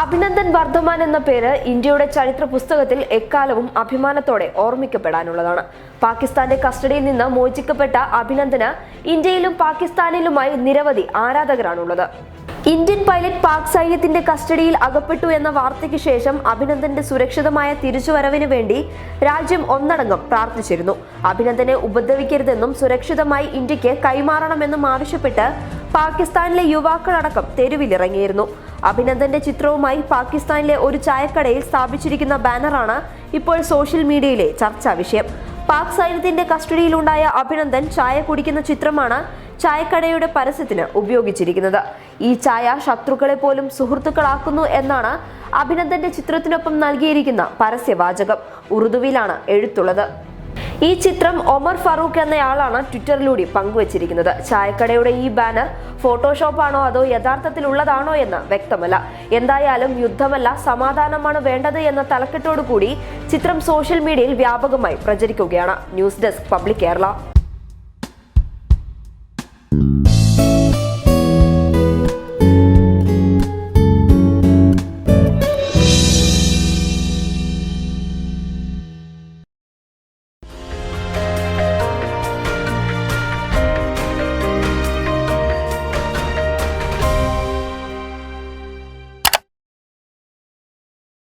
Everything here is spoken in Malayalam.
അഭിനന്ദൻ വർദ്ധമാൻ എന്ന പേര് ഇന്ത്യയുടെ ചരിത്ര പുസ്തകത്തിൽ എക്കാലവും അഭിമാനത്തോടെ ഓർമ്മിക്കപ്പെടാനുള്ളതാണ്. പാകിസ്ഥാന്റെ കസ്റ്റഡിയിൽ നിന്ന് മോചിക്കപ്പെട്ട അഭിനന്ദന് ഇന്ത്യയിലും പാകിസ്ഥാനിലുമായി നിരവധി ആരാധകരാണുള്ളത്. ഇന്ത്യൻ പൈലറ്റ് പാക് സൈന്യത്തിന്റെ കസ്റ്റഡിയിൽ അകപ്പെട്ടു എന്ന വാർത്തയ്ക്ക് ശേഷം അഭിനന്ദന്റെ സുരക്ഷിതമായ തിരിച്ചുവരവിന് വേണ്ടി രാജ്യം ഒന്നടങ്കം പ്രാർത്ഥിച്ചിരുന്നു. അഭിനന്ദനെ ഉപദ്രവിക്കരുതെന്നും സുരക്ഷിതമായി ഇന്ത്യക്ക് കൈമാറണമെന്നും ആവശ്യപ്പെട്ട് പാകിസ്ഥാനിലെ യുവാക്കളടക്കം തെരുവിലിറങ്ങിയിരുന്നു. അഭിനന്ദന്റെ ചിത്രവുമായി പാകിസ്ഥാനിലെ ഒരു ചായക്കടയിൽ സ്ഥാപിച്ചിരിക്കുന്ന ബാനറാണ് ഇപ്പോൾ സോഷ്യൽ മീഡിയയിലെ ചർച്ചാ വിഷയം. പാക് സൈന്യത്തിന്റെ കസ്റ്റഡിയിലുണ്ടായ അഭിനന്ദൻ ചായ കുടിക്കുന്ന ചിത്രമാണ് ചായക്കടയുടെ പരസ്യത്തിന് ഉപയോഗിച്ചിരിക്കുന്നത്. ഈ ചായ ശത്രുക്കളെ പോലും സുഹൃത്തുക്കളാക്കുന്നു എന്നാണ് അഭിനന്ദന്റെ ചിത്രത്തിനൊപ്പം നൽകിയിരിക്കുന്ന പരസ്യവാചകം. ഉറുദുവിലാണ് എഴുത്തുള്ളത്. ഈ ചിത്രം ഒമർ ഫറൂഖ് എന്നയാളാണ് ട്വിറ്ററിലൂടെ പങ്കുവച്ചിരിക്കുന്നത്. ചായക്കടയുടെ ഈ ബാനർ ഫോട്ടോഷോപ്പാണോ അതോ യഥാർത്ഥത്തിലുള്ളതാണോ എന്ന് വ്യക്തമല്ല. എന്തായാലും യുദ്ധമല്ല സമാധാനമാണ് വേണ്ടത് എന്ന തലക്കെട്ടോടുകൂടി ചിത്രം സോഷ്യൽ മീഡിയയിൽ വ്യാപകമായി പ്രചരിക്കുകയാണ്. News desk public Kerala.